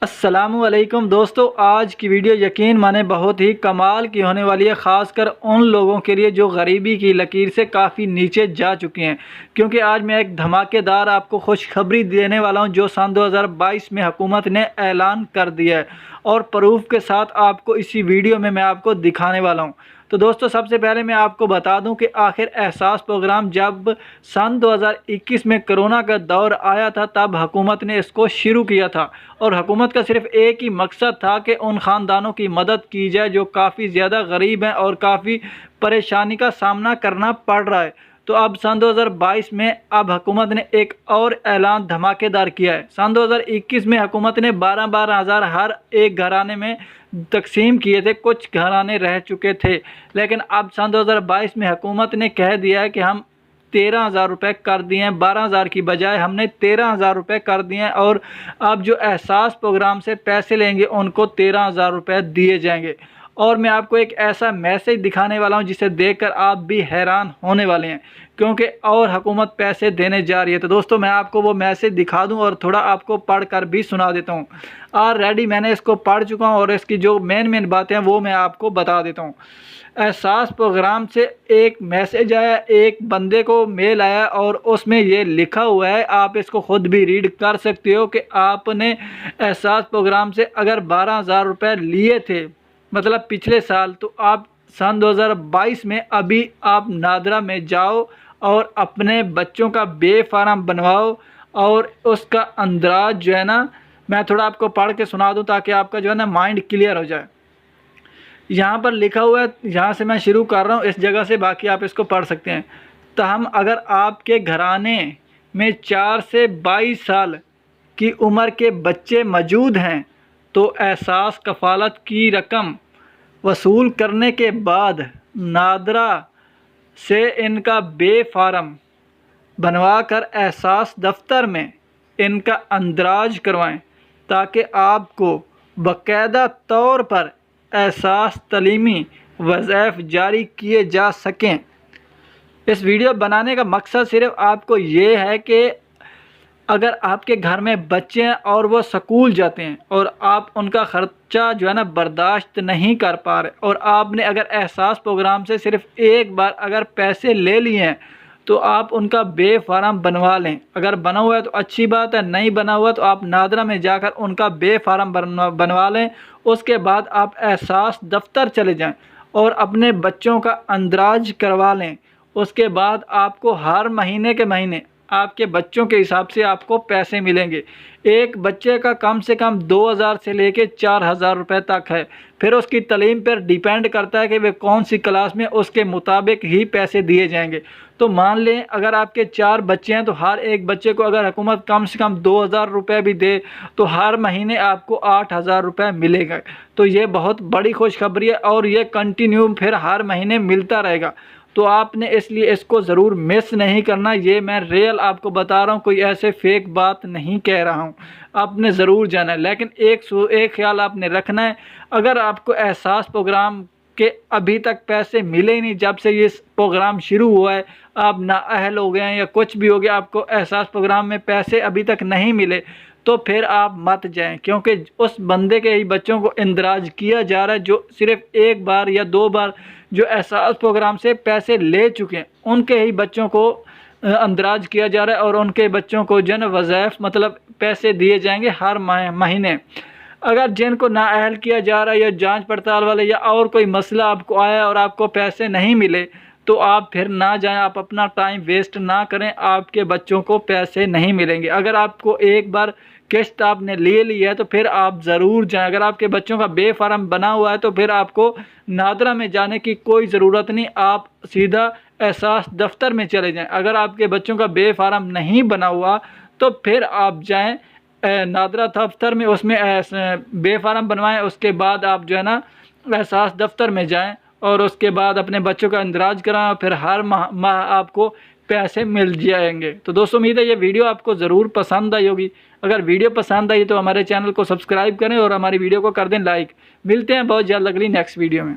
السلام علیکم دوستو، آج کی ویڈیو یقین مانے بہت ہی کمال کی ہونے والی ہے، خاص کر ان لوگوں کے لیے جو غریبی کی لکیر سے کافی نیچے جا چکے ہیں، کیونکہ آج میں ایک دھماکے دار آپ کو خوشخبری دینے والا ہوں جو سن 2022 میں حکومت نے اعلان کر دیا ہے، اور پروف کے ساتھ آپ کو اسی ویڈیو میں آپ کو دکھانے والا ہوں۔ تو دوستو، سب سے پہلے میں آپ کو بتا دوں کہ آخر احساس پروگرام جب سن 2021 میں کرونا کا دور آیا تھا تب حکومت نے اس کو شروع کیا تھا، اور حکومت کا صرف ایک ہی مقصد تھا کہ ان خاندانوں کی مدد کی جائے جو کافی زیادہ غریب ہیں اور کافی پریشانی کا سامنا کرنا پڑ رہا ہے۔ تو اب سن 2022 میں اب حکومت نے ایک اور اعلان دھماکے دار کیا ہے۔ سن 2021 میں حکومت نے 12,000 ہر ایک گھرانے میں تقسیم کیے تھے، کچھ گھرانے رہ چکے تھے، لیکن اب سن 2022 میں حکومت نے کہہ دیا ہے کہ ہم 13,000 روپے کر دیے ہیں، 12,000 کی بجائے ہم نے 13,000 روپے کر دیے ہیں، اور اب جو احساس پروگرام سے پیسے لیں گے ان کو 13,000 روپے دیے جائیں گے۔ اور میں آپ کو ایک ایسا میسج دکھانے والا ہوں جسے دیکھ کر آپ بھی حیران ہونے والے ہیں، کیونکہ اور حکومت پیسے دینے جا رہی ہے۔ تو دوستو، میں آپ کو وہ میسج دکھا دوں اور تھوڑا آپ کو پڑھ کر بھی سنا دیتا ہوں۔ آلریڈی میں نے اس کو پڑھ چکا ہوں اور اس کی جو مین باتیں ہیں وہ میں آپ کو بتا دیتا ہوں۔ احساس پروگرام سے ایک میسج آیا، ایک بندے کو میل آیا، اور اس میں یہ لکھا ہوا ہے، آپ اس کو خود بھی ریڈ کر سکتے ہو کہ آپ نے احساس پروگرام سے اگر 12,000 روپے لیے تھے، مطلب پچھلے سال، تو آپ سن 2022 میں ابھی آپ نادرا میں جاؤ اور اپنے بچوں کا بے فارم بنواؤ، اور اس کا اندراج جو ہے نا، میں تھوڑا آپ کو پڑھ کے سنا دوں تاکہ آپ کا جو ہے نا مائنڈ کلیئر ہو جائے۔ یہاں پر لکھا ہوا ہے، یہاں سے میں شروع کر رہا ہوں اس جگہ سے، باقی آپ اس کو پڑھ سکتے ہیں۔ تاہم اگر آپ کے گھرانے میں 4 سے 22 سال کی عمر کے بچے موجود ہیں تو احساس کفالت کی رقم وصول کرنے کے بعد نادرا سے ان کا بے فارم بنوا کر احساس دفتر میں ان کا اندراج کروائیں تاکہ آپ کو باقاعدہ طور پر احساس تعلیمی وظائف جاری کیے جا سکیں۔ اس ویڈیو بنانے کا مقصد صرف آپ کو یہ ہے کہ اگر آپ کے گھر میں بچے ہیں اور وہ سکول جاتے ہیں اور آپ ان کا خرچہ جو ہے نا برداشت نہیں کر پا رہے، اور آپ نے اگر احساس پروگرام سے صرف ایک بار اگر پیسے لے لیے ہیں تو آپ ان کا بے فارم بنوا لیں۔ اگر بنا ہوا ہے تو اچھی بات ہے، نہیں بنا ہوا تو آپ نادرا میں جا کر ان کا بے فارم بنوا لیں۔ اس کے بعد آپ احساس دفتر چلے جائیں اور اپنے بچوں کا اندراج کروا لیں۔ اس کے بعد آپ کو ہر مہینے کے مہینے آپ کے بچوں کے حساب سے آپ کو پیسے ملیں گے۔ ایک بچے کا کم سے کم 2,000 سے لے کے 4,000 روپے تک ہے، پھر اس کی تعلیم پر ڈیپینڈ کرتا ہے کہ وہ کون سی کلاس میں، اس کے مطابق ہی پیسے دیے جائیں گے۔ تو مان لیں اگر آپ کے 4 بچے ہیں تو ہر ایک بچے کو اگر حکومت کم سے کم 2,000 روپے بھی دے تو ہر مہینے آپ کو 8,000 روپے ملے گا۔ تو یہ بہت بڑی خوشخبری ہے اور یہ کنٹینیو پھر ہر مہینے ملتا رہے گا۔ تو آپ نے اس لیے اس کو ضرور مس نہیں کرنا، یہ میں ریئل آپ کو بتا رہا ہوں، کوئی ایسے فیک بات نہیں کہہ رہا ہوں۔ آپ نے ضرور جانا ہے، لیکن ایک خیال آپ نے رکھنا ہے، اگر آپ کو احساس پروگرام کے ابھی تک پیسے ملے ہی نہیں، جب سے یہ پروگرام شروع ہوا ہے آپ نااہل ہو گئے ہیں یا کچھ بھی ہو گیا، آپ کو احساس پروگرام میں پیسے ابھی تک نہیں ملے، تو پھر آپ مت جائیں، کیونکہ اس بندے کے ہی بچوں کو اندراج کیا جا رہا ہے جو صرف ایک بار یا 2 بار جو احساس پروگرام سے پیسے لے چکے ہیں، ان کے ہی بچوں کو اندراج کیا جا رہا ہے، اور ان کے بچوں کو جو ہے نا وظائف مطلب پیسے دیے جائیں گے ہر مہینے۔ اگر جن کو نااہل کیا جا رہا ہے یا جانچ پڑتال والے یا اور کوئی مسئلہ آپ کو آیا اور آپ کو پیسے نہیں ملے تو آپ پھر نہ جائیں، آپ اپنا ٹائم ویسٹ نہ کریں، آپ کے بچوں کو پیسے نہیں ملیں گے۔ اگر آپ کو ایک بار قسط آپ نے لے لی ہے تو پھر آپ ضرور جائیں۔ اگر آپ کے بچوں کا بے فارم بنا ہوا ہے تو پھر آپ کو نادرا میں جانے کی کوئی ضرورت نہیں، آپ سیدھا احساس دفتر میں چلے جائیں۔ اگر آپ کے بچوں کا بے فارم نہیں بنا ہوا تو پھر آپ جائیں نادرا دفتر میں، اس میں بے فارم بنوائیں، اس کے بعد آپ جو ہے نا احساس دفتر میں جائیں اور اس کے بعد اپنے بچوں کا اندراج کرائیں، پھر ہر ماہ آپ کو پیسے مل جائیں گے۔ تو دوستو، امید ہے یہ ویڈیو آپ کو ضرور پسند آئی ہوگی۔ اگر ویڈیو پسند آئی تو ہمارے چینل کو سبسکرائب کریں اور ہماری ویڈیو کو کر دیں لائک۔ ملتے ہیں بہت جلد اگلی نیکسٹ ویڈیو میں۔